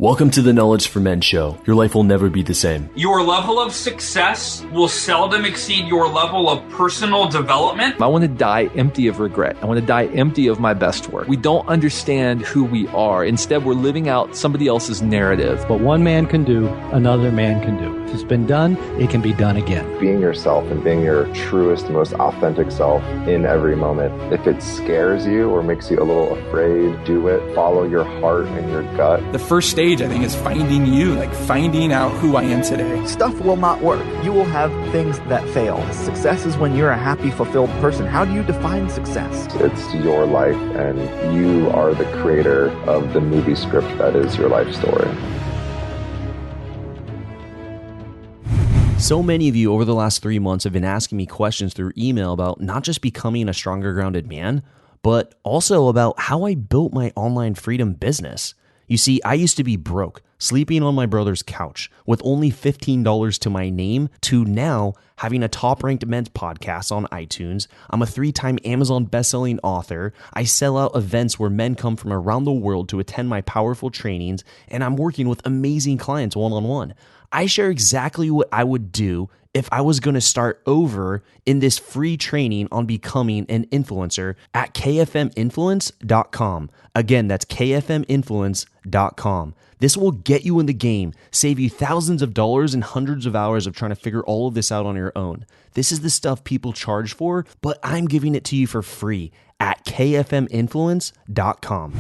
Welcome to the Knowledge for Men show. Your life will never be the same. Your level of success will seldom exceed your level of personal development. I want to die empty of regret. I want to die empty of my best work. We don't understand who we are. Instead, we're living out somebody else's narrative. What one man can do, another man can do. If it's been done, it can be done again. Being yourself and being your truest, most authentic self in every moment. If it scares you or makes you a little afraid, do it. Follow your heart and your gut. The first stage, I think, is finding you, like finding out who I am today. Stuff will not work. You will have things that fail. Success is when you're a happy, fulfilled person. How do you define success? It's your life, and you are the creator of the movie script that is your life story. So many of you over the last 3 months have been asking me questions through email about not just becoming a stronger grounded man, but also about how I built my online freedom business. You see, I used to be broke, sleeping on my brother's couch with only $15 to my name, to now having a top-ranked men's podcast on iTunes. I'm a 3-time Amazon bestselling author. I sell out events where men come from around the world to attend my powerful trainings, and I'm working with amazing clients one-on-one. I share exactly what I would do if I was going to start over in this free training on becoming an influencer at kfminfluence.com. Again, that's kfminfluence.com. This will get you in the game, save you thousands of dollars and hundreds of hours of trying to figure all of this out on your own. This is the stuff people charge for, but I'm giving it to you for free at kfminfluence.com.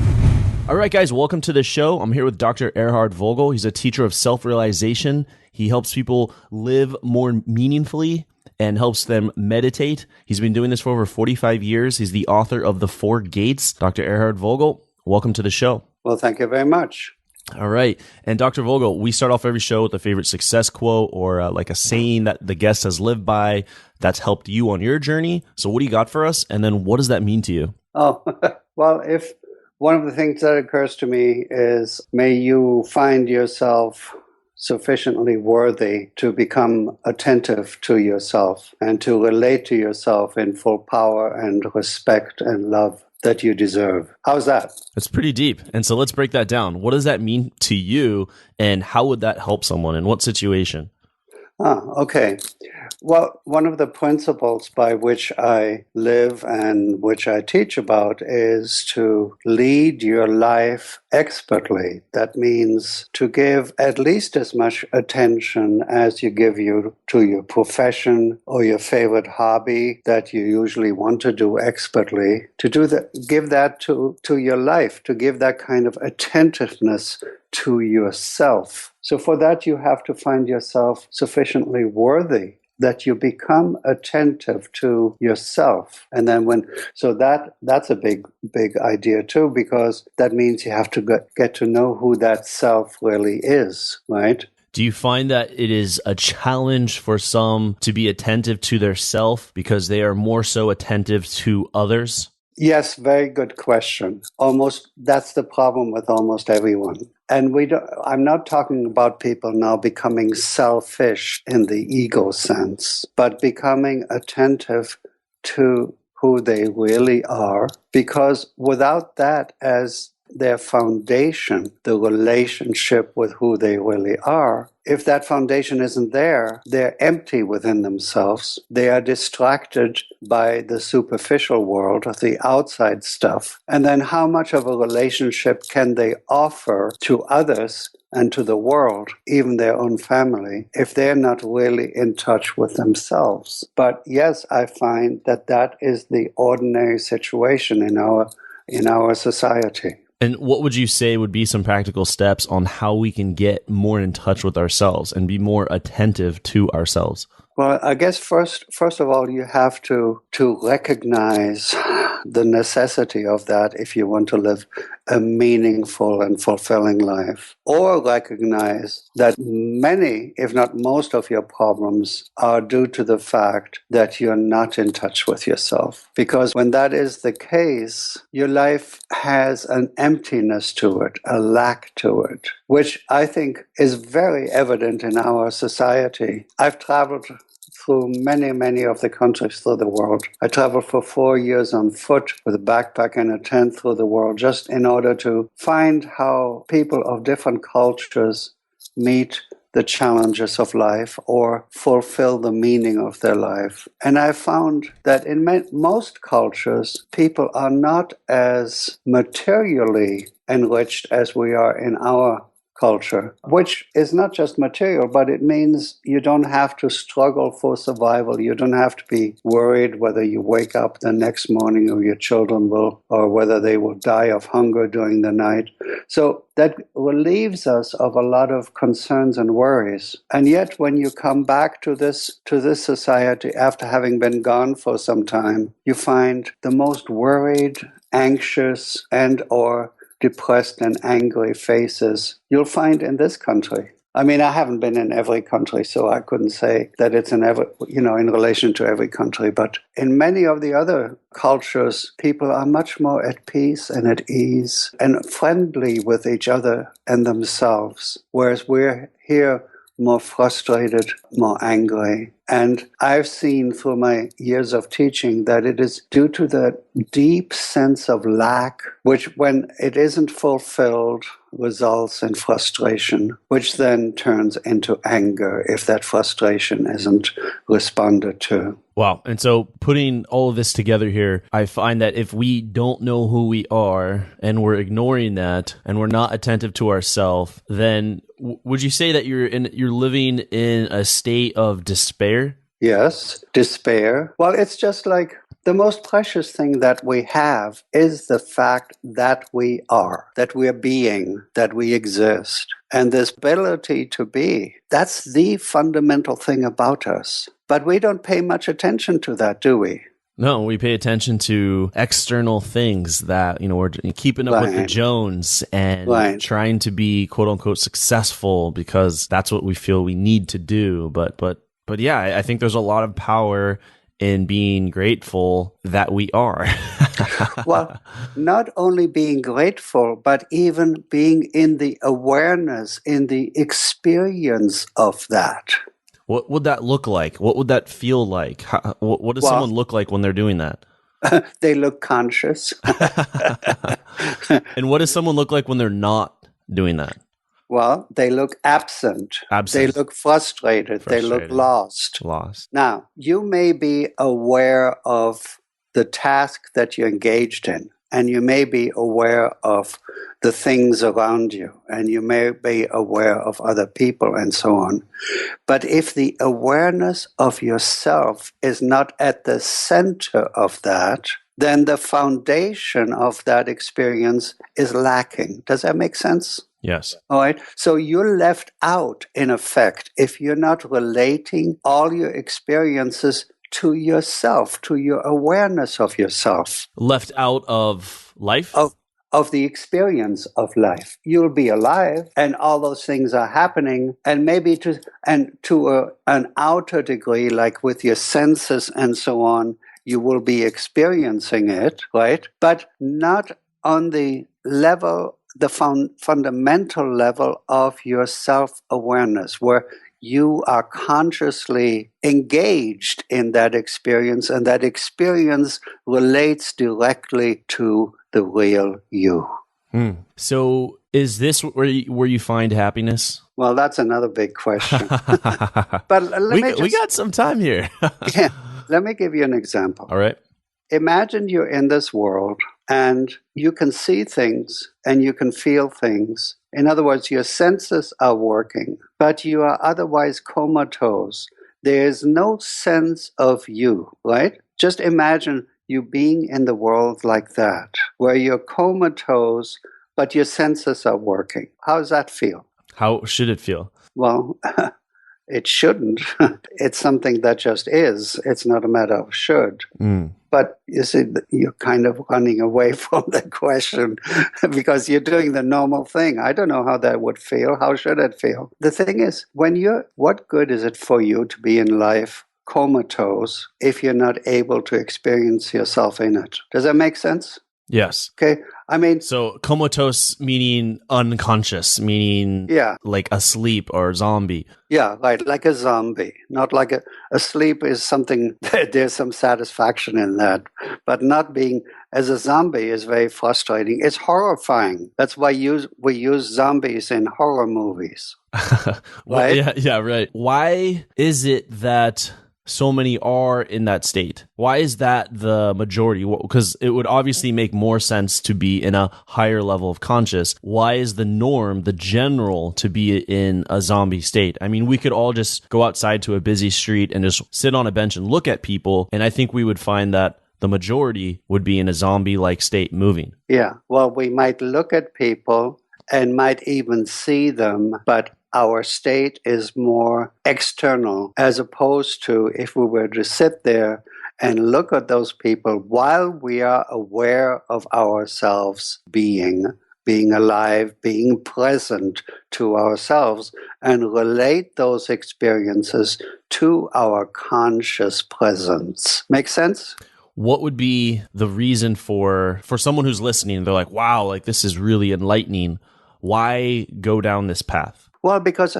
All right, guys, welcome to the show. I'm here with Dr. Ernhard Vogel. He's a teacher of self-realization. He helps people live more meaningfully and helps them meditate. He's been doing this for over 45 years. He's the author of The 4 Gates. Dr. Ernhard Vogel, welcome to the show. Well, thank you very much. All right. And Dr. Vogel, we start off every show with a favorite success quote or like a saying that the guest has lived by that's helped you on your journey. So what do you got for us? And then what does that mean to you? Oh, well, if one of the things that occurs to me is, may you find yourself sufficiently worthy to become attentive to yourself and to relate to yourself in full power and respect and love that you deserve. How's that? That's pretty deep. And so let's break that down. What does that mean to you, and how would that help someone? In what situation? Okay. Well, one of the principles by which I live and which I teach about is to lead your life expertly. That means to give at least as much attention as you give to your profession or your favorite hobby that you usually want to do expertly, to do that, give that to your life, to give that kind of attentiveness to yourself. So for that, you have to find yourself sufficiently worthy that you become attentive to yourself. And then that's a big idea too, because that means you have to get to know who that self really is, right? Do you find that it is a challenge for some to be attentive to their self because they are more so attentive to others? Yes, very good question. That's the problem with almost everyone. And I'm not talking about people now becoming selfish in the ego sense, but becoming attentive to who they really are, because without that as their foundation, the relationship with who they really are, if that foundation isn't there, they're empty within themselves. They are distracted by the superficial world, of the outside stuff. And then how much of a relationship can they offer to others and to the world, even their own family, if they're not really in touch with themselves? But yes, I find that is the ordinary situation in our society. And what would you say would be some practical steps on how we can get more in touch with ourselves and be more attentive to ourselves? Well, I guess first of all, you have to recognize the necessity of that if you want to live a meaningful and fulfilling life, or recognize that many, if not most of your problems are due to the fact that you're not in touch with yourself. Because when that is the case, your life has an emptiness to it, a lack to it, which I think is very evident in our society. I've traveled through many, many of the countries through the world. I traveled for 4 years on foot with a backpack and a tent through the world just in order to find how people of different cultures meet the challenges of life or fulfill the meaning of their life. And I found that in most cultures, people are not as materially enriched as we are in our culture, which is not just material, but it means you don't have to struggle for survival. You don't have to be worried whether you wake up the next morning or your children will, or whether they will die of hunger during the night. So that relieves us of a lot of concerns and worries. And yet when you come back to this society after having been gone for some time, you find the most worried, anxious, and or depressed and angry faces you'll find in this country. I mean, I haven't been in every country, so I couldn't say that it's in relation to every country. But in many of the other cultures, people are much more at peace and at ease and friendly with each other and themselves, whereas we're here more frustrated, more angry. And I've seen through my years of teaching that it is due to the deep sense of lack, which when it isn't fulfilled results in frustration, which then turns into anger if that frustration isn't responded to. Wow. And so putting all of this together here, I find that if we don't know who we are and we're ignoring that and we're not attentive to ourselves, then would you say that you're living in a state of despair? Yes, despair. Well, it's just like the most precious thing that we have is the fact that we are, that we're being, that we exist. And this ability to be, that's the fundamental thing about us. But we don't pay much attention to that, do we? No, we pay attention to external things that, we're keeping up with the Jones and trying to be quote unquote successful because that's what we feel we need to do. But yeah, I think there's a lot of power in being grateful that we are. Well, not only being grateful, but even being in the awareness, in the experience of that. What would that look like? What would that feel like? What does someone look like when they're doing that? They look conscious. And what does someone look like when they're not doing that? Well, they look absent. They look frustrated. They look lost. Now, you may be aware of the task that you're engaged in, and you may be aware of the things around you, and you may be aware of other people and so on. But if the awareness of yourself is not at the center of that, then the foundation of that experience is lacking. Does that make sense? Yes. All right. So you're left out, in effect, if you're not relating all your experiences to yourself, to your awareness of yourself. Left out of life? Of the experience of life. You'll be alive and all those things are happening, and maybe to an outer degree, like with your senses and so on, you will be experiencing it, right? But not on the level, the fundamental level of your self-awareness, where you are consciously engaged in that experience, and that experience relates directly to the real you. So is this where you find happiness? Well, that's another big question. But we got some time here. Yeah, let me give you an example. All right. Imagine you're in this world and you can see things and you can feel things. In other words, your senses are working, but you are otherwise comatose. There is no sense of you, right? Just imagine you being in the world like that, where you're comatose, but your senses are working. How does that feel? How should it feel? Well, it shouldn't. It's something that just is. It's not a matter of should. But you see, you're kind of running away from the question because you're doing the normal thing. I don't know how that would feel. How should it feel? The thing is, what good is it for you to be in life comatose if you're not able to experience yourself in it? Does that make sense? Yes. Okay. I mean, So comatose meaning unconscious, meaning like asleep or zombie. yeah, right. Like a zombie, not like a sleep is something, there's some satisfaction in that. But not being as a zombie is very frustrating. It's horrifying. That's why we use zombies in horror movies. Well, Right? yeah, right. Why is it that so many are in that state? Why is that the majority? Because it would obviously make more sense to be in a higher level of conscious. Why is the norm, the general, to be in a zombie state? I mean, we could all just go outside to a busy street and just sit on a bench and look at people, and I think we would find that the majority would be in a zombie-like state moving. Yeah. Well, we might look at people and might even see them, but our state is more external, as opposed to if we were to sit there and look at those people while we are aware of ourselves being alive, being present to ourselves, and relate those experiences to our conscious presence. Make sense? What would be the reason for someone who's listening? They're like, wow, like this is really enlightening. Why go down this path? Well, because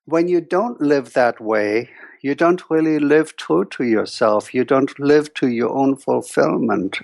when you don't live that way, you don't really live true to yourself. You don't live to your own fulfillment.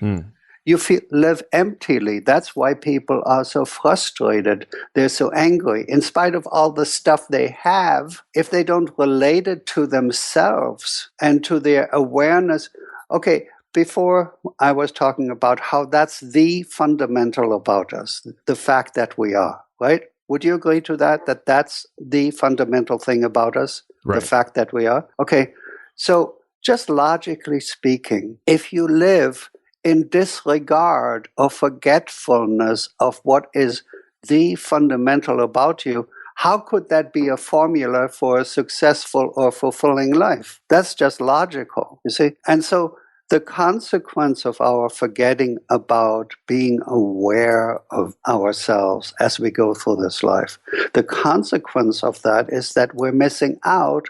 You live emptily. That's why people are so frustrated. They're so angry. In spite of all the stuff they have, if they don't relate it to themselves and to their awareness. Okay, before I was talking about how that's the fundamental about us, the fact that we are, right? Would you agree to that that's the fundamental thing about us, right? The fact that we are? Okay, so just logically speaking, if you live in disregard or forgetfulness of what is the fundamental about you, how could that be a formula for a successful or fulfilling life? That's just logical, you see? And so the consequence of our forgetting about being aware of ourselves as we go through this life, the consequence of that is that we're missing out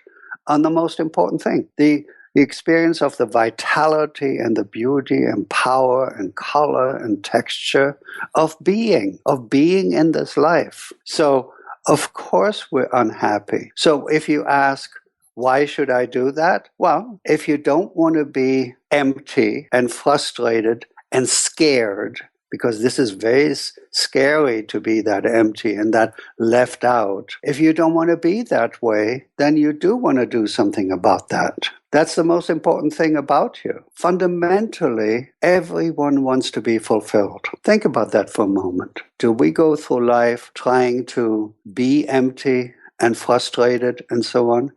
on the most important thing, the experience of the vitality and the beauty and power and color and texture of being in this life. So, of course, we're unhappy. So if you ask, why should I do that? Well, if you don't want to be empty and frustrated and scared, because this is very scary to be that empty and that left out. If you don't want to be that way, then you do want to do something about that. That's the most important thing about you. Fundamentally, everyone wants to be fulfilled. Think about that for a moment. Do we go through life trying to be empty and frustrated and so on?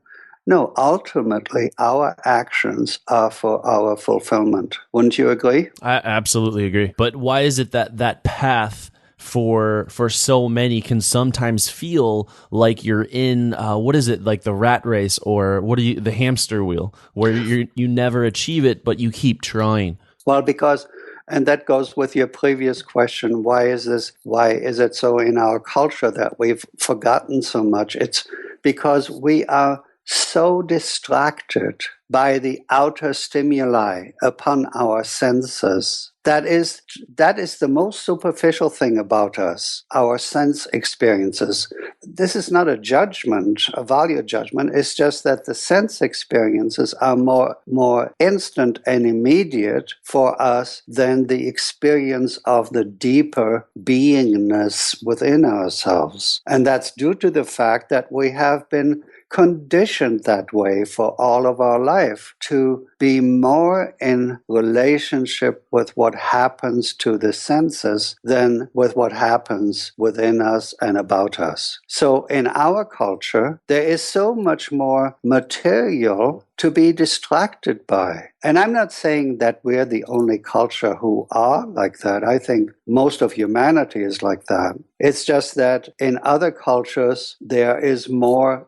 No, ultimately, our actions are for our fulfillment. Wouldn't you agree? I absolutely agree. But why is it that path for so many can sometimes feel like you're in what is it, like the rat race, or the hamster wheel, where you never achieve it, but you keep trying? Well, because, and that goes with your previous question, why is it so in our culture that we've forgotten so much? It's because we are so distracted by the outer stimuli upon our senses. That is the most superficial thing about us, our sense experiences. This is not a judgment, a value judgment. It's just that the sense experiences are more instant and immediate for us than the experience of the deeper beingness within ourselves. And that's due to the fact that we have been conditioned that way for all of our life, to be more in relationship with what happens to the senses than with what happens within us and about us. So in our culture, there is so much more material to be distracted by. And I'm not saying that we're the only culture who are like that. I think most of humanity is like that. It's just that in other cultures, there is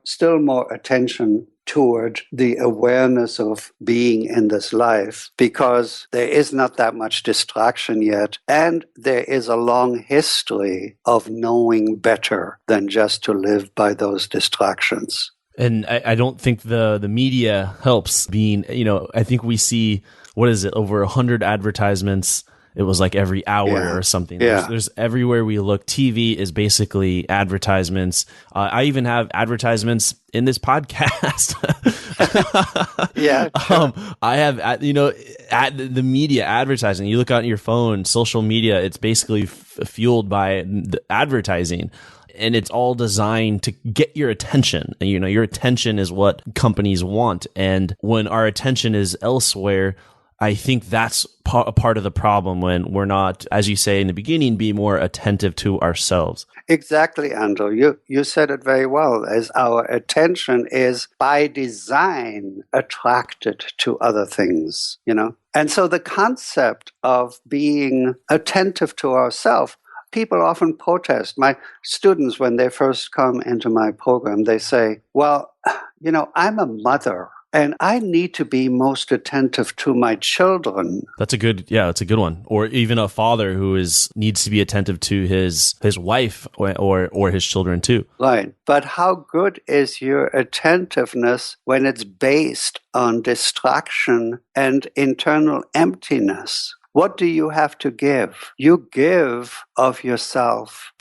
still more attention toward the awareness of being in this life, because there is not that much distraction yet, and there is a long history of knowing better than just to live by those distractions. And I don't think the media helps being, I think we see, what is it, over 100 advertisements it was like every hour or something. There's everywhere we look. TV is basically advertisements. I even have advertisements in this podcast. I have, the media advertising. You look out on your phone, social media, it's basically fueled by the advertising. And it's all designed to get your attention. And, your attention is what companies want. And when our attention is elsewhere, I think that's a part of the problem when we're not, as you say in the beginning, be more attentive to ourselves. Exactly, Andrew. You said it very well, as our attention is by design attracted to other things, And so the concept of being attentive to ourselves, people often protest. My students, when they first come into my program, they say, well, I'm a mother and I need to be most attentive to my children. That's a good one. Or even a father who needs to be attentive to his wife or his children too. Right. But how good is your attentiveness when it's based on distraction and internal emptiness? What do you have to give? You give of yourself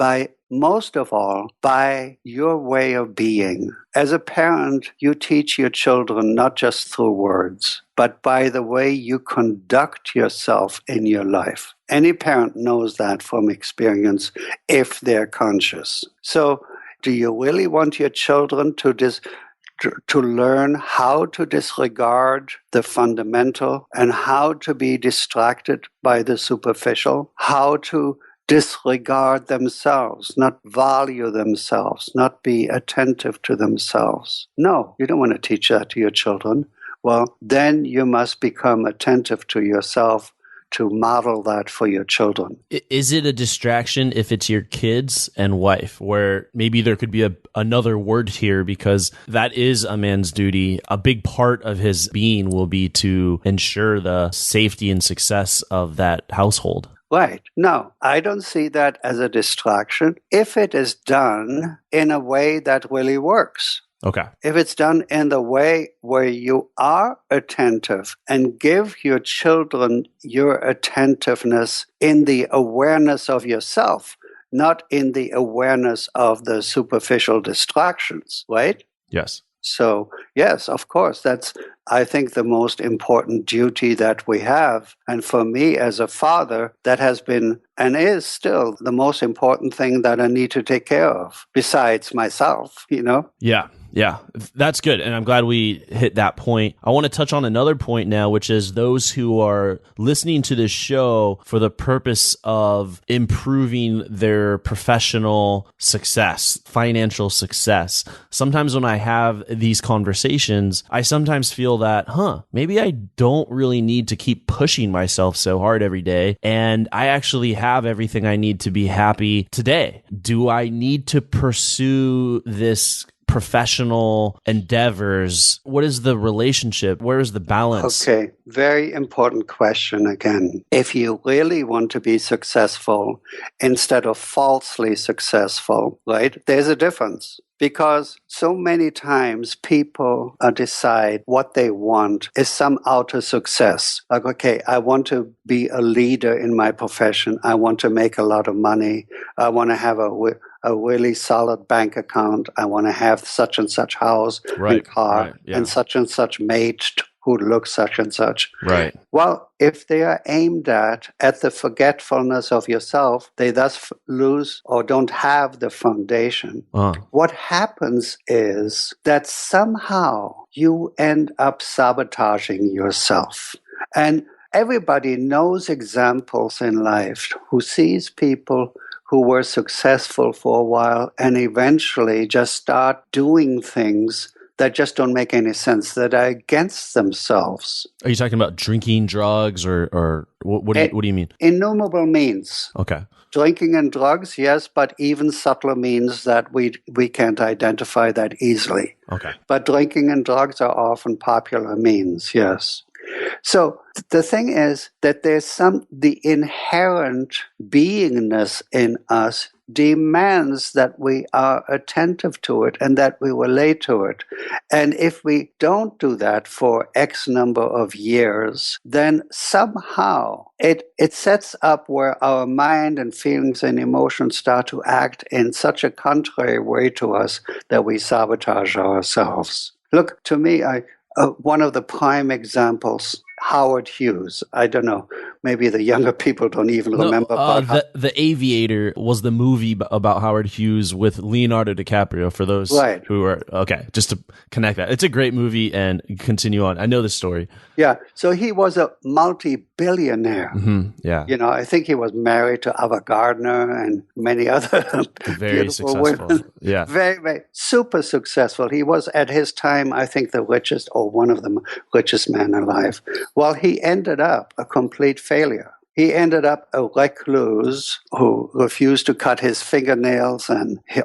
most of all, by your way of being. As a parent, you teach your children not just through words, but by the way you conduct yourself in your life. Any parent knows that from experience if they're conscious. So, do you really want your children to learn how to disregard the fundamental and how to be distracted by the superficial, how to disregard themselves, not value themselves, not be attentive to themselves? No, you don't want to teach that to your children. Well, then you must become attentive to yourself to model that for your children. Is it a distraction if it's your kids and wife, where maybe there could be another word here, because that is a man's duty. A big part of his being will be to ensure the safety and success of that household. Right. No, I don't see that as a distraction if it is done in a way that really works. Okay. If it's done in the way where you are attentive and give your children your attentiveness in the awareness of yourself, not in the awareness of the superficial distractions, right? Yes. So, yes, of course, that's, I think, the most important duty that we have. And for me as a father, that has been and is still the most important thing that I need to take care of, besides myself, Yeah, that's good. And I'm glad we hit that point. I want to touch on another point now, which is those who are listening to this show for the purpose of improving their professional success, financial success. Sometimes when I have these conversations, I sometimes feel that, maybe I don't really need to keep pushing myself so hard every day. And I actually have everything I need to be happy today. Do I need to pursue this professional endeavors? What is the relationship? Where is the balance? Okay, very important question again. If you really want to be successful instead of falsely successful, right, there's a difference. Because so many times people decide what they want is some outer success. Like, okay, I want to be a leader in my profession. I want to make a lot of money. I want to have a really solid bank account. I want to have such and such house and car and such mate who looks such and such. Right. Well, if they are aimed at the forgetfulness of yourself, they thus lose or don't have the foundation. What happens is that somehow you end up sabotaging yourself. And everybody knows examples in life who sees people who were successful for a while and eventually just start doing things that just don't make any sense, that are against themselves. Are you talking about drinking, drugs, or what do you mean? Innumerable means. Okay. Drinking and drugs, yes, but even subtler means that we can't identify that easily. Okay. But drinking and drugs are often popular means, yes. So the thing is that there's the inherent beingness in us demands that we are attentive to it and that we relate to it. And if we don't do that for X number of years, then somehow it sets up where our mind and feelings and emotions start to act in such a contrary way to us that we sabotage ourselves. Look, to me, one of the prime examples, Howard Hughes. I don't know. Maybe the younger people don't even remember. The Aviator was the movie about Howard Hughes with Leonardo DiCaprio, for those who are, okay, just to connect that. It's a great movie, and continue on. I know this story. Yeah. So he was a multi-billionaire. Mm-hmm. Yeah. You know, I think he was married to Ava Gardner and many other very successful women. Yeah. Very, very super successful. He was at his time, I think, the richest or one of the richest men alive. Well, he ended up a complete failure. He ended up a recluse who refused to cut his fingernails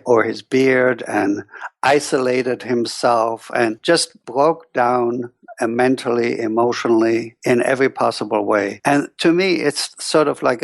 or his beard, and isolated himself and just broke down mentally, emotionally, in every possible way. And to me, it's sort of like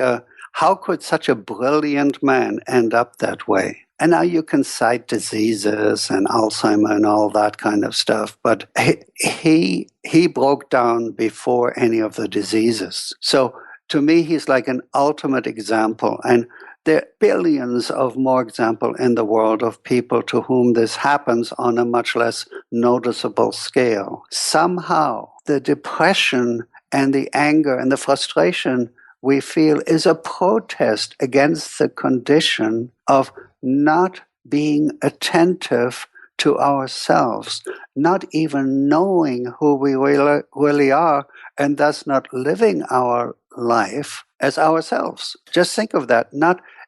how could such a brilliant man end up that way? And now you can cite diseases and Alzheimer and all that kind of stuff, but he broke down before any of the diseases. So to me, he's like an ultimate example. And there are billions of more examples in the world of people to whom this happens on a much less noticeable scale. Somehow, the depression and the anger and the frustration we feel is a protest against the condition of not being attentive to ourselves, not even knowing who we really are, and thus not living our life as ourselves. Just think of that.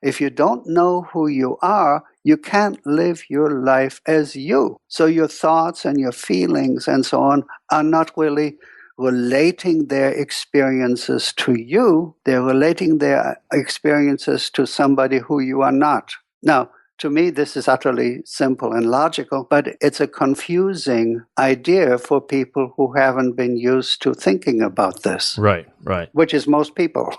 If you don't know who you are, you can't live your life as you. So your thoughts and your feelings and so on are not really relating their experiences to you. They're relating their experiences to somebody who you are not. Now, to me, this is utterly simple and logical, but it's a confusing idea for people who haven't been used to thinking about this. Right. Which is most people.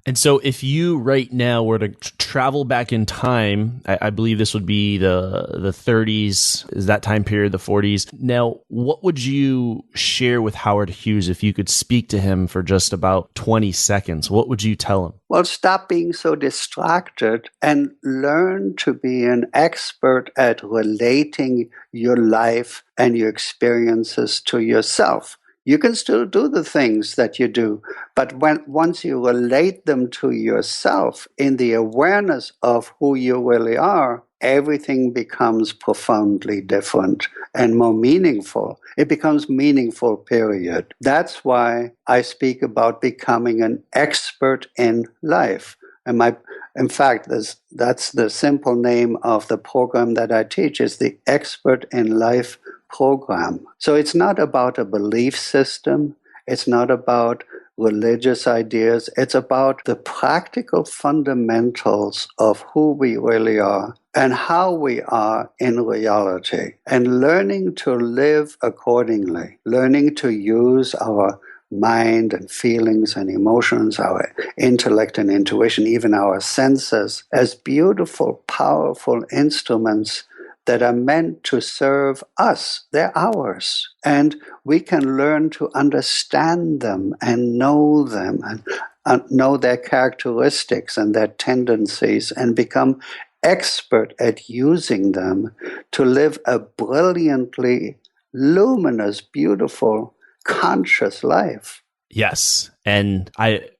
And so if you right now were to travel back in time, I believe this would be the 30s, is that time period, the 40s. Now, what would you share with Howard Hughes if you could speak to him for just about 20 seconds? What would you tell him? Well, stop being so distracted and learn to be an expert at relating your life and your experiences to yourself. You can still do the things that you do, but once you relate them to yourself in the awareness of who you really are, everything becomes profoundly different and more meaningful. It becomes meaningful, period. That's why I speak about becoming an expert in life. In fact, that's the simple name of the program that I teach, is the Expert in Life program. So it's not about a belief system. It's not about religious ideas. It's about the practical fundamentals of who we really are and how we are in reality, and learning to live accordingly, learning to use our mind and feelings and emotions, our intellect and intuition, even our senses, as beautiful, powerful instruments that are meant to serve us. They're ours. And we can learn to understand them and know them and know their characteristics and their tendencies and become expert at using them to live a brilliantly luminous, beautiful, conscious life. Yes. And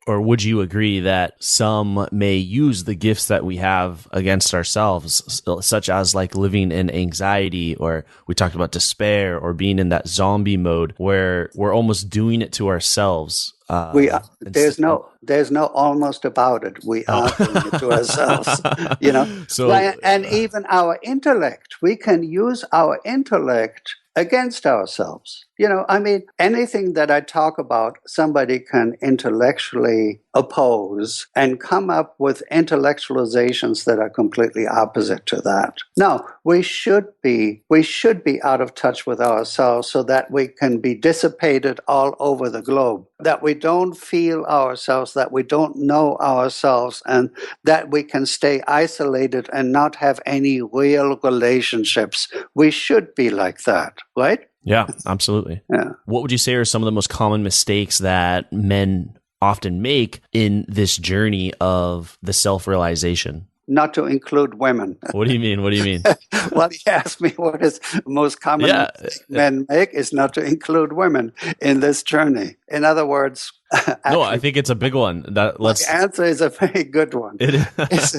would you agree that some may use the gifts that we have against ourselves, such as like living in anxiety, or we talked about despair, or being in that zombie mode where we're almost doing it to ourselves? There's no almost about it. We are doing it to ourselves, So, and even our intellect, we can use our intellect against ourselves. I mean, anything that I talk about, somebody can intellectually oppose and come up with intellectualizations that are completely opposite to that. No, we should be out of touch with ourselves so that we can be dissipated all over the globe, that we don't feel ourselves, that we don't know ourselves, and that we can stay isolated and not have any real relationships. We should be like that, right? Yeah, absolutely. Yeah. What would you say are some of the most common mistakes that men often make in this journey of the self-realization? Not to include women. What do you mean? What do you mean? Well, you asked me what is the most common mistake men make is not to include women in this journey. In other words, no, I think it's a big one. The answer is a very good one. It is.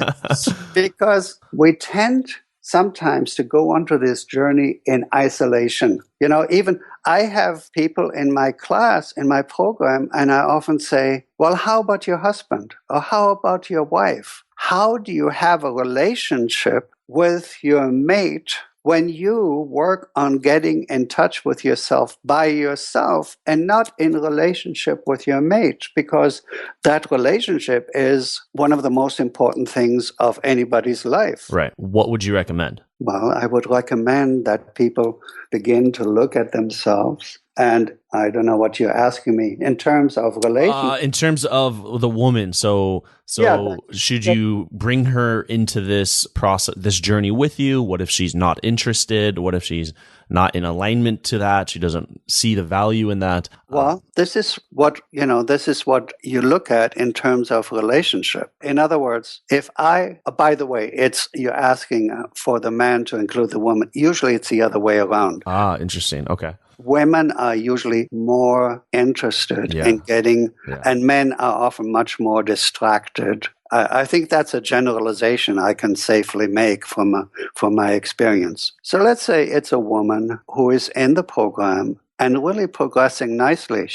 Because we tend sometimes to go onto this journey in isolation. Even I have people in my class, in my program, and I often say, well, how about your husband? Or how about your wife? How do you have a relationship with your mate when you work on getting in touch with yourself by yourself and not in relationship with your mate? Because that relationship is one of the most important things of anybody's life. Right. What would you recommend? Well, I would recommend that people begin to look at themselves. And I don't know what you're asking me in terms of relationship. In terms of the woman, so should you bring her into this process, this journey with you? What if she's not interested? What if she's not in alignment to that? She doesn't see the value in that. Well, this is what you look at in terms of relationship. In other words, by the way, you're asking for the man to include the woman. Usually it's the other way around. Interesting. Okay. Women are usually more interested in getting, and men are often much more distracted. I think that's a generalization I can safely make from my experience. So let's say it's a woman who is in the program and really progressing nicely.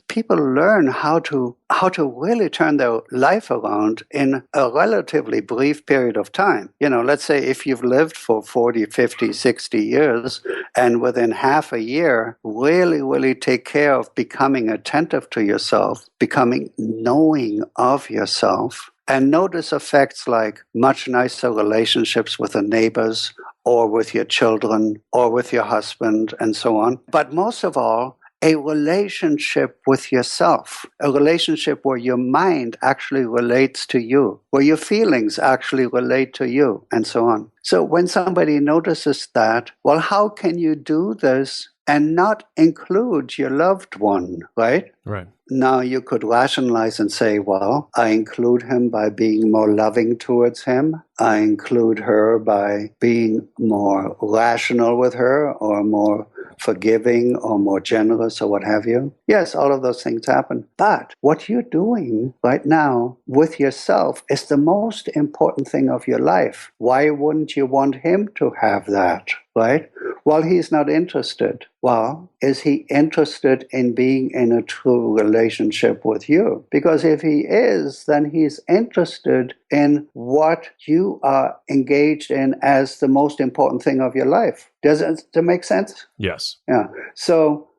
People learn how to really turn their life around in a relatively brief period of time. Let's say if you've lived for 40, 50, 60 years and within half a year really, really take care of becoming attentive to yourself, becoming knowing of yourself, and notice effects like much nicer relationships with the neighbors or with your children or with your husband and so on. But most of all, a relationship with yourself, a relationship where your mind actually relates to you, where your feelings actually relate to you, and so on. So when somebody notices that, well, how can you do this and not include your loved one, right? Right. Now you could rationalize and say, well, I include him by being more loving towards him. I include her by being more rational with her or more forgiving or more generous or what have you. Yes, all of those things happen. But what you're doing right now with yourself is the most important thing of your life. Why wouldn't you want him to have that, right? Well, he's not interested. Well, is he interested in being in a true relationship with you? Because if he is, then he's interested in what you are engaged in as the most important thing of your life. Does it make sense? Yes. Yeah. So,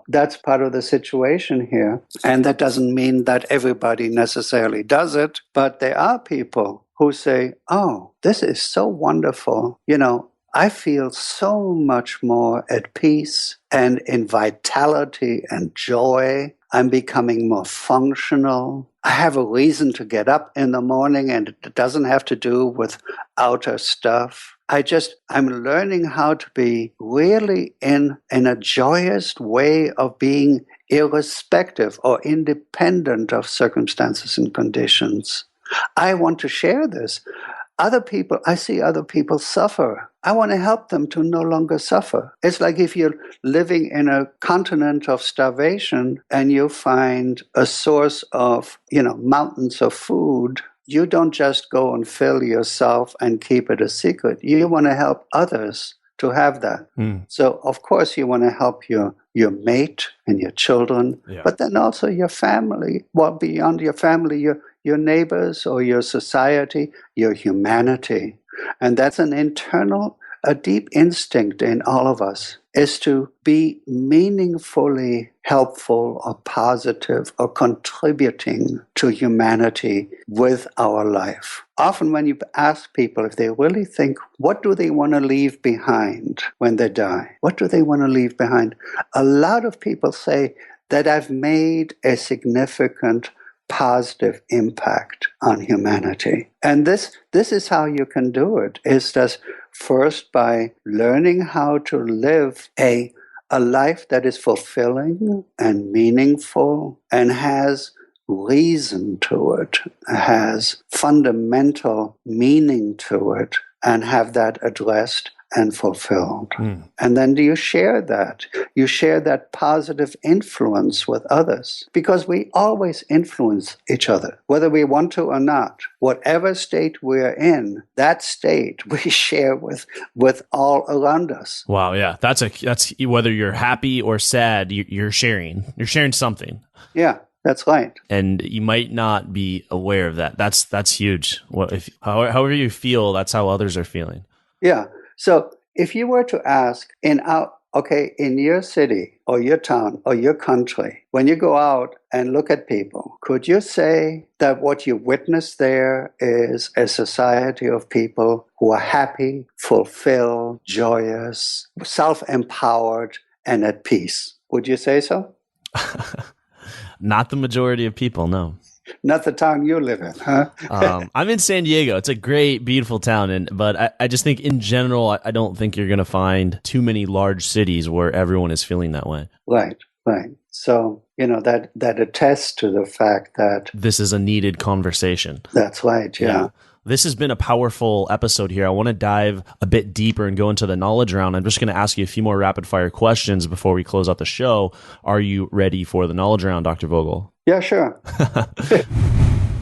that's part of the situation here. And that doesn't mean that everybody necessarily does it, but there are people who say, oh, this is so wonderful. I feel so much more at peace and in vitality and joy. I'm becoming more functional. I have a reason to get up in the morning, and it doesn't have to do with outer stuff. I'm learning how to be really in a joyous way of being irrespective or independent of circumstances and conditions. I want to share this. I see other people suffer. I want to help them to no longer suffer. It's like if you're living in a continent of starvation and you find a source of, mountains of food, you don't just go and fill yourself and keep it a secret. You want to help others to have that. So, of course, you want to help your mate and your children, but then also your family. Well, beyond your family, your neighbors or your society, your humanity. And that's a deep instinct in all of us. is to be meaningfully helpful or positive or contributing to humanity with our life. Often when you ask people if they really think, what do they want to leave behind when they die? What do they want to leave behind? A lot of people say that I've made a significant positive impact on humanity. And this is how you can do it, is just first by learning how to live a life that is fulfilling and meaningful and has reason to it, has fundamental meaning to it, and have that addressed and fulfilled. And then do you share that? You share that positive influence with others, because we always influence each other, whether we want to or not. Whatever state we're in, that state we share with all around us. Wow, yeah. That's whether you're happy or sad, you're sharing. You're sharing something. Yeah. That's right. And you might not be aware of that. That's huge. However you feel, that's how others are feeling. Yeah. So if you were to ask in your city or your town or your country, when you go out and look at people, could you say that what you witness there is a society of people who are happy, fulfilled, joyous, self-empowered, and at peace? Would you say so? Not the majority of people, no. Not the town you live in, huh? I'm in San Diego. It's a great, beautiful town, but I just think in general, I don't think you're going to find too many large cities where everyone is feeling that way. Right. So, that attests to the fact that this is a needed conversation. That's right, yeah. This has been a powerful episode here. I want to dive a bit deeper and go into the knowledge round. I'm just going to ask you a few more rapid fire questions before we close out the show. Are you ready for the knowledge round, Dr. Vogel? Yeah, sure.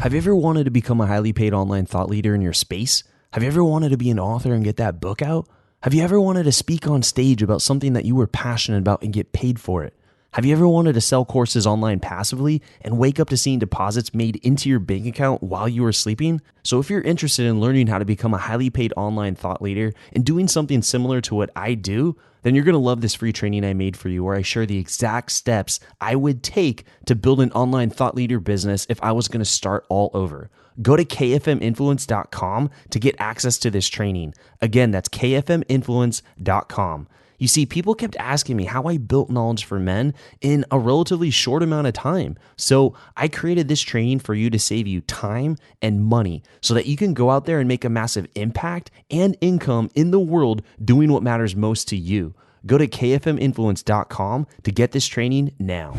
Have you ever wanted to become a highly paid online thought leader in your space? Have you ever wanted to be an author and get that book out? Have you ever wanted to speak on stage about something that you were passionate about and get paid for it? Have you ever wanted to sell courses online passively and wake up to seeing deposits made into your bank account while you were sleeping? So if you're interested in learning how to become a highly paid online thought leader and doing something similar to what I do, then you're going to love this free training I made for you, where I share the exact steps I would take to build an online thought leader business if I was going to start all over. Go to kfminfluence.com to get access to this training. Again, that's kfminfluence.com. You see, people kept asking me how I built knowledge for men in a relatively short amount of time. So I created this training for you to save you time and money so that you can go out there and make a massive impact and income in the world doing what matters most to you. Go to kfminfluence.com to get this training now.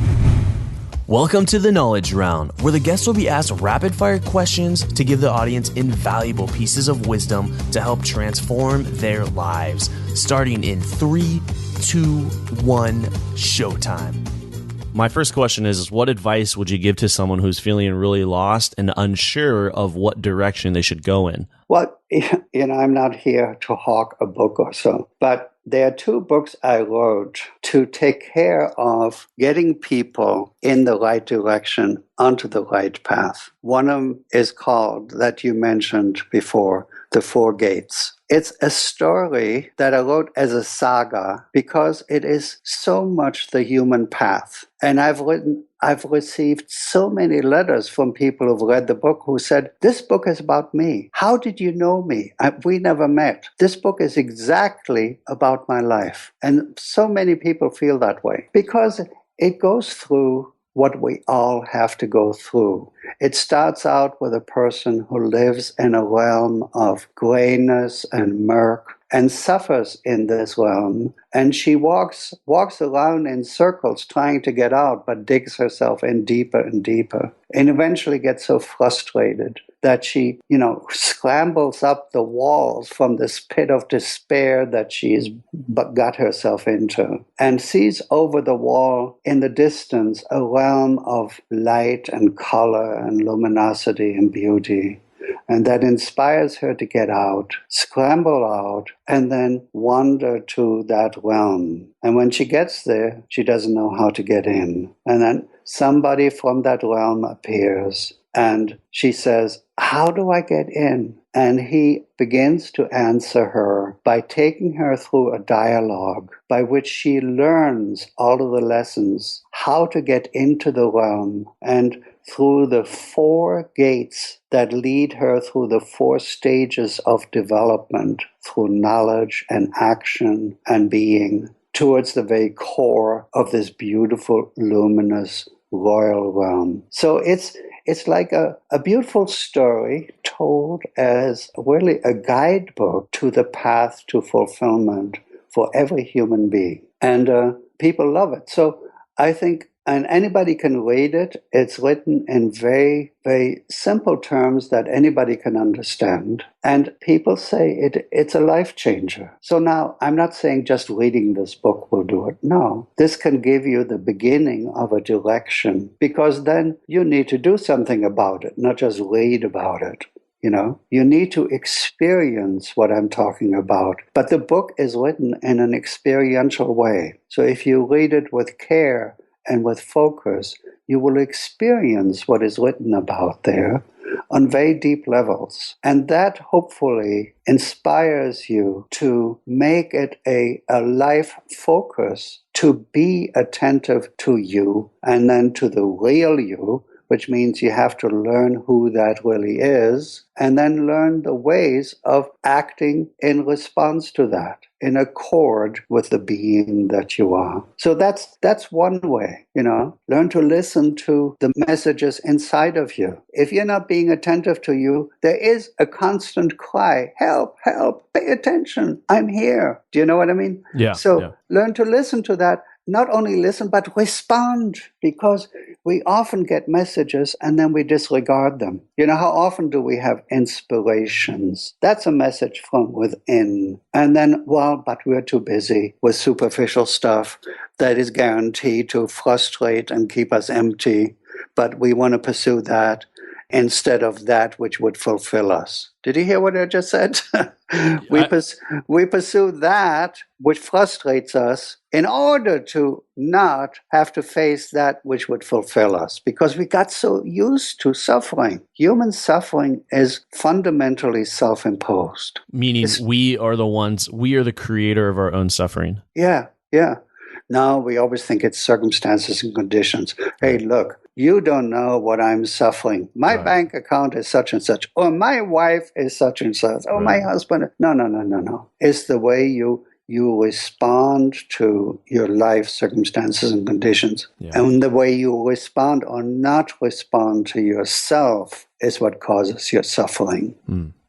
Welcome to the Knowledge Round, where the guests will be asked rapid-fire questions to give the audience invaluable pieces of wisdom to help transform their lives. Starting in 3, 2, 1, showtime. My first question is, what advice would you give to someone who's feeling really lost and unsure of what direction they should go in? Well, I'm not here to hawk a book or so, but there are 2 books I wrote to take care of getting people in the right direction onto the right path. One of them is called, that you mentioned before, The 4 Gates. It's a story that I wrote as a saga because it is so much the human path. And I've received so many letters from people who've read the book who said, this book is about me. How did you know me? We never met. This book is exactly about my life. And so many people feel that way because it goes through what we all have to go through. It starts out with a person who lives in a realm of grayness and murk and suffers in this realm. And she walks around in circles trying to get out, but digs herself in deeper and deeper, and eventually gets so frustrated that she, scrambles up the walls from this pit of despair that she's got herself into, and sees over the wall in the distance a realm of light and color and luminosity and beauty. And that inspires her to get out, scramble out, and then wander to that realm. And when she gets there, she doesn't know how to get in. And then somebody from that realm appears, and she says, how do I get in? And he begins to answer her by taking her through a dialogue by which she learns all of the lessons, how to get into the realm, and through the 4 gates that lead her through the 4 stages of development, through knowledge and action and being, towards the very core of this beautiful, luminous, royal realm. So it's like a beautiful story told as really a guidebook to the path to fulfillment for every human being. And people love it. So I think, and anybody can read it. It's written in very, very simple terms that anybody can understand. And people say it's a life changer. So now, I'm not saying just reading this book will do it. No, this can give you the beginning of a direction, because then you need to do something about it, not just read about it. You know, you need to experience what I'm talking about. But the book is written in an experiential way. So if you read it with care and with focus, you will experience what is written about there on very deep levels. And that hopefully inspires you to make it a life focus, to be attentive to you and then to the real you, which means you have to learn who that really is, and then learn the ways of acting in response to that, in accord with the being that you are. So that's one way, you know. Learn to listen to the messages inside of you. If you're not being attentive to you, there is a constant cry, help, help, pay attention, I'm here. Do you know what I mean? Yeah. So learn to listen to that. Not only listen, but respond, because we often get messages and then we disregard them. You know, how often do we have inspirations? That's a message from within. And then, but we're too busy with superficial stuff that is guaranteed to frustrate and keep us empty. But we want to pursue that instead of that which would fulfill us. Did you hear what I just said? We pursue that which frustrates us in order to not have to face that which would fulfill us, because we got so used to suffering. Human suffering is fundamentally self-imposed. Meaning we are the creator of our own suffering. Yeah. Now we always think it's circumstances and conditions. Hey, look, you don't know what I'm suffering. My bank account is such and such, or my wife is such and such, or my husband. No. It's the way you respond to your life circumstances and conditions. Yeah. And the way you respond or not respond to yourself is what causes your suffering.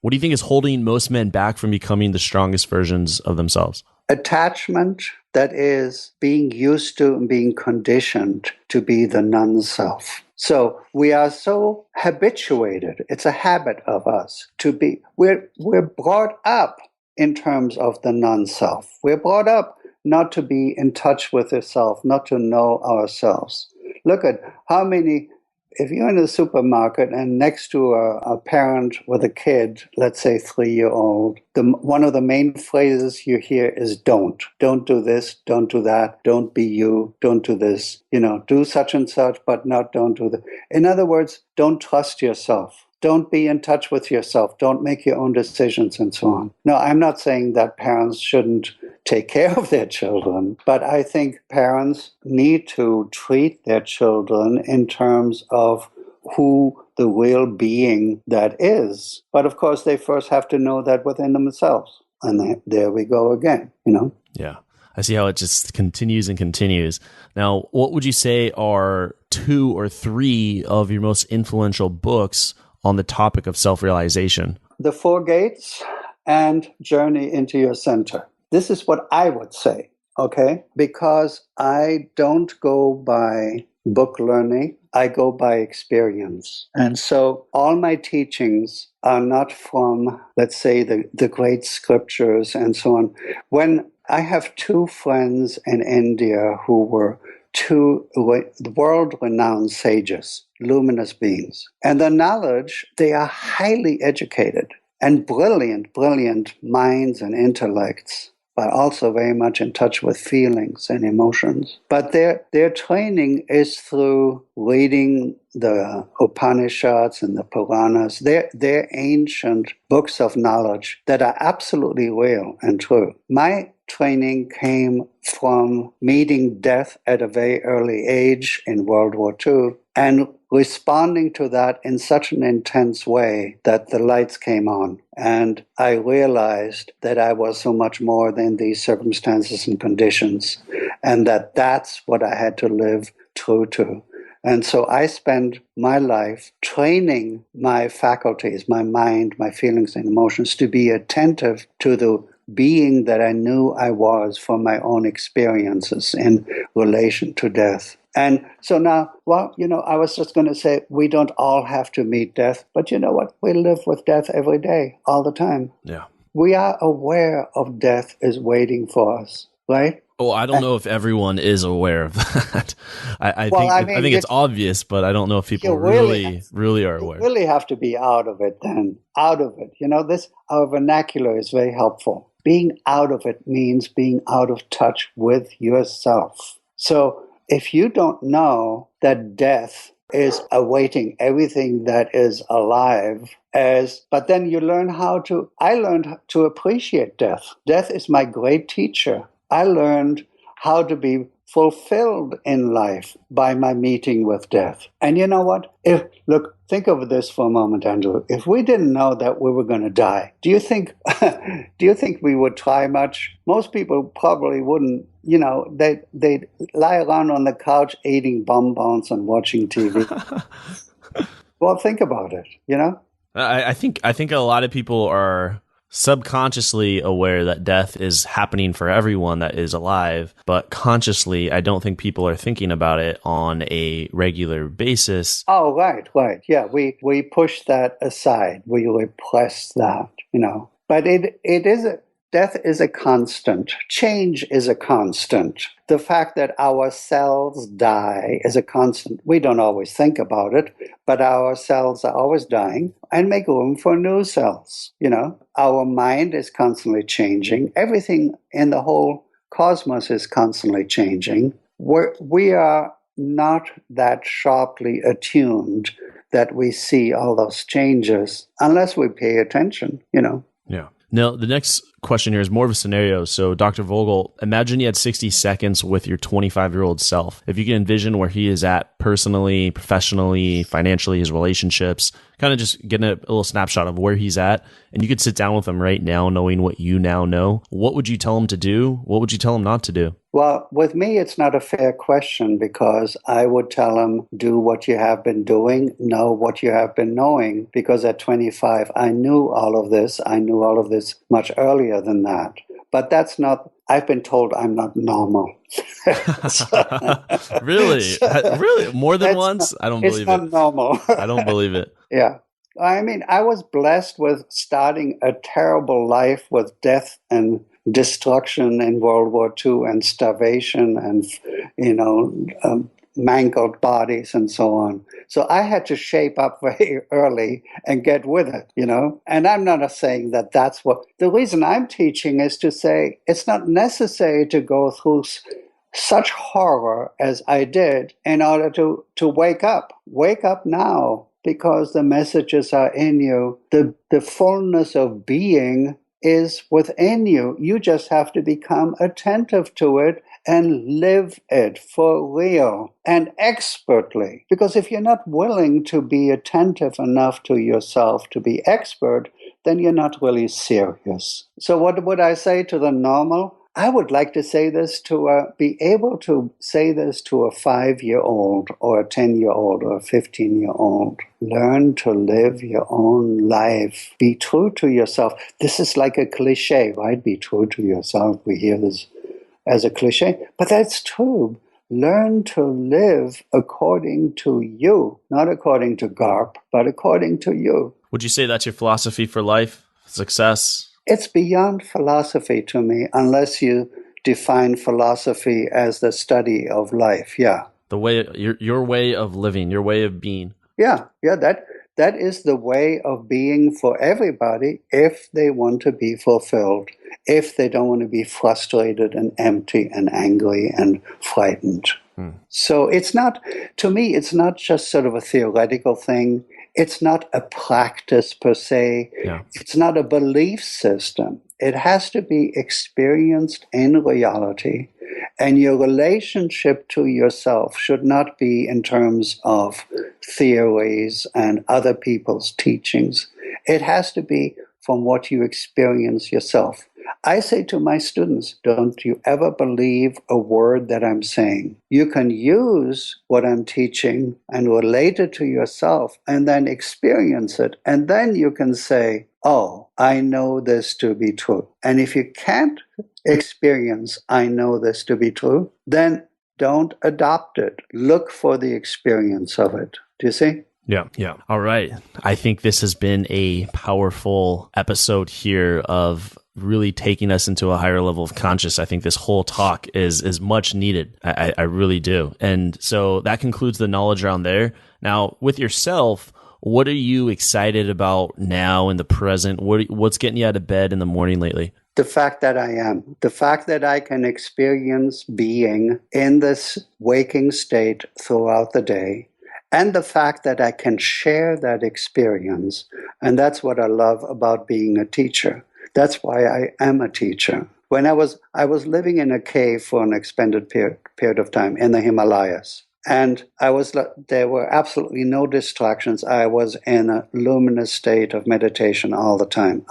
What do you think is holding most men back from becoming the strongest versions of themselves? Attachment, that is being used to and being conditioned to be the non-self. So we are so habituated, it's a habit of us to be, we're brought up in terms of the non-self. We're brought up not to be in touch with yourself, not to know ourselves. Look at how many, if you're in a supermarket and next to a parent with a kid, let's say 3-year-old, one of the main phrases you hear is don't do this, don't do that, don't be you, don't do this, do such and such, but don't do that. In other words, don't trust yourself. Don't be in touch with yourself. Don't make your own decisions and so on. No, I'm not saying that parents shouldn't take care of their children, but I think parents need to treat their children in terms of who the real being that is. But of course, they first have to know that within themselves. And there we go again, Yeah. I see how it just continues and continues. Now, what would you say are 2 or 3 of your most influential books on the topic of self-realization? The 4 Gates and Journey into Your Center. This is what I would say, okay? Because I don't go by book learning, I go by experience. And so all my teachings are not from, let's say, the great scriptures and so on. When I have 2 friends in India who were 2 world-renowned sages, luminous beings. And the knowledge, they are highly educated and brilliant minds and intellects, but also very much in touch with feelings and emotions. But their training is through reading the Upanishads and the Puranas. They're ancient books of knowledge that are absolutely real and true. My training came from meeting death at a very early age in World War II and responding to that in such an intense way that the lights came on. And I realized that I was so much more than these circumstances and conditions, and that's what I had to live true to. And so I spend my life training my faculties, my mind, my feelings and emotions to be attentive to the being that I knew I was from my own experiences in relation to death. And so now, I was just going to say, we don't all have to meet death, but you know what? We live with death every day, all the time. Yeah. We are aware of death is waiting for us, right? Well, I don't know if everyone is aware of that. I think it's obvious, but I don't know if people really are aware. You really have to be out of it then. Out of it. Our vernacular is very helpful. Being out of it means being out of touch with yourself. So if you don't know that death is awaiting everything that is alive, but then you I learned to appreciate death. Death is my great teacher. I learned how to be fulfilled in life by my meeting with death. And you know what? Think of this for a moment, Andrew. If we didn't know that we were going to die, do you think we would try much? Most people probably wouldn't. They'd lie around on the couch eating bonbons and watching TV. Well, think about it. I think a lot of people are subconsciously aware that death is happening for everyone that is alive, but consciously, I don't think people are thinking about it on a regular basis. Oh, right. Yeah, we push that aside. We repress that, But death is a constant. Change is a constant. The fact that our cells die is a constant. We don't always think about it, but our cells are always dying and make room for new cells. Our mind is constantly changing. Everything in the whole cosmos is constantly changing. We are not that sharply attuned that we see all those changes unless we pay attention, Yeah. Now, the next question here is more of a scenario. So, Dr. Vogel, imagine you had 60 seconds with your 25-year-old self. If you can envision where he is at personally, professionally, financially, his relationships, kind of just getting a little snapshot of where he's at, and you could sit down with him right now knowing what you now know, what would you tell him to do? What would you tell him not to do? Well, with me, it's not a fair question because I would tell him, do what you have been doing, know what you have been knowing, because at 25, I knew all of this. I knew all of this much earlier than that. But that's not, I've been told I'm not normal. Really? Really? More than once? I don't believe it. It's not normal. I don't believe it. Yeah. I mean, I was blessed with starting a terrible life with death and destruction in World War II and starvation and, mangled bodies and so on. So I had to shape up very early and get with it, And I'm not saying that that's what... The reason I'm teaching is to say it's not necessary to go through such horror as I did in order to wake up. Wake up now, because the messages are in you. The fullness of being is within you. You just have to become attentive to it and live it for real and expertly. Because if you're not willing to be attentive enough to yourself to be expert, then you're not really serious. So what would I say to the normal? I would like to say this be able to say this to a 5-year-old or a 10-year-old or a 15-year-old. Learn to live your own life. Be true to yourself. This is like a cliche, right? Be true to yourself. We hear this as a cliche, but that's true. Learn to live according to you, not according to GARP, but according to you. Would you say that's your philosophy for life, success? It's beyond philosophy to me, unless you define philosophy as the study of life. Yeah. The way, your way of living, your way of being. Yeah. that is the way of being for everybody if they want to be fulfilled, if they don't want to be frustrated and empty and angry and frightened. So it's not, to me, it's not just sort of a theoretical thing. It's not a practice per se. Yeah. It's not a belief system. It has to be experienced in reality. And your relationship to yourself should not be in terms of theories and other people's teachings. It has to be from what you experience yourself. I say to my students, don't you ever believe a word that I'm saying. You can use what I'm teaching and relate it to yourself and then experience it. And then you can say, oh, I know this to be true. And if you can't experience, I know this to be true, then don't adopt it. Look for the experience of it. Do you see? Yeah. Yeah. All right. I think this has been a powerful episode here of really taking us into a higher level of conscious. I think this whole talk is much needed. I really do. And so that concludes the knowledge around there. Now, with yourself, what are you excited about now in the present? What's getting you out of bed in the morning lately? The fact that I am, the fact that I can experience being in this waking state throughout the day, and the fact that I can share that experience. And that's what I love about being a teacher. That's why I am a teacher. When I was living in a cave for an extended period of time in the Himalayas. And there were absolutely no distractions. I was in a luminous state of meditation all the time.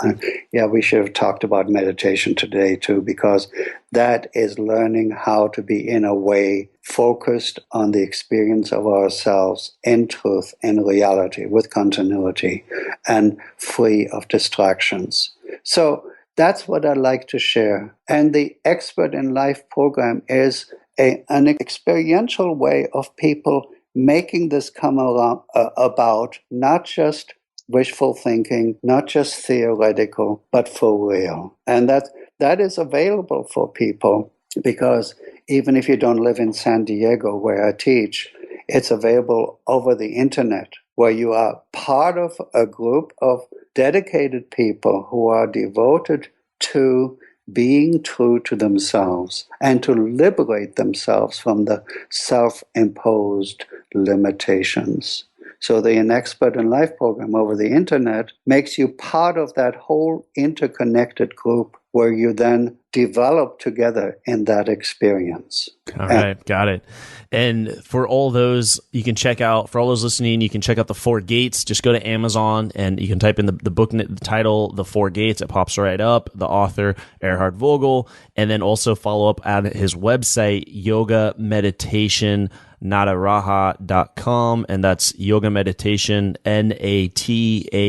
We should have talked about meditation today too, because that is learning how to be, in a way, focused on the experience of ourselves in truth, in reality, with continuity, and free of distractions. So that's what I like to share. And the Expert in Life program is an experiential way of people making this come about, not just wishful thinking, not just theoretical, but for real. And that is available for people, because even if you don't live in San Diego where I teach, it's available over the internet, where you are part of a group of dedicated people who are devoted to being true to themselves and to liberate themselves from the self-imposed limitations. So the Expert in Life program over the internet makes you part of that whole interconnected group where you then develop together in that experience. All right, got it. And for all those, you can check out, for all those listening, you can check out The Four Gates. Just go to Amazon and you can type in the book title, The Four Gates. It pops right up. The author, Ernhard Vogel. And then also follow up at his website, Yoga Meditation Nataraja.com, and that's Yoga Meditation, Nataraja.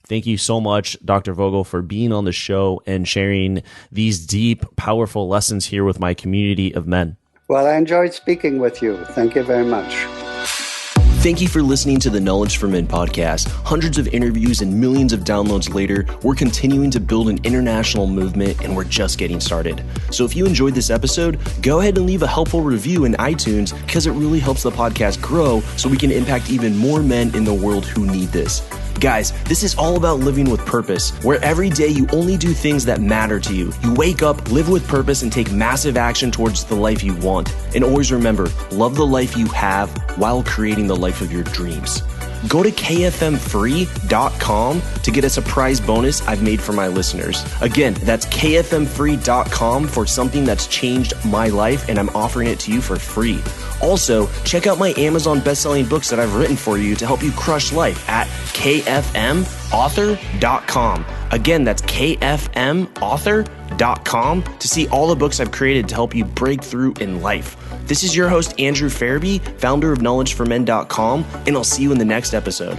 Thank you so much, Dr. Vogel, for being on the show and sharing these deep, powerful lessons here with my community of men. Well, I enjoyed speaking with you. Thank you very much. Thank you for listening to the Knowledge for Men podcast. Hundreds of interviews and millions of downloads later, we're continuing to build an international movement, and we're just getting started. So if you enjoyed this episode, go ahead and leave a helpful review in iTunes, because it really helps the podcast grow so we can impact even more men in the world who need this. Guys, this is all about living with purpose, where every day you only do things that matter to you. You wake up, live with purpose, and take massive action towards the life you want. And always remember, love the life you have while creating the life of your dreams. Go to kfmfree.com to get a surprise bonus I've made for my listeners. Again, that's kfmfree.com for something that's changed my life, and I'm offering it to you for free. Also, check out my Amazon best-selling books that I've written for you to help you crush life at kfmauthor.com. Again, that's kfmauthor.com to see all the books I've created to help you break through in life. This is your host, Andrew Farabee, founder of knowledgeformen.com, and I'll see you in the next episode.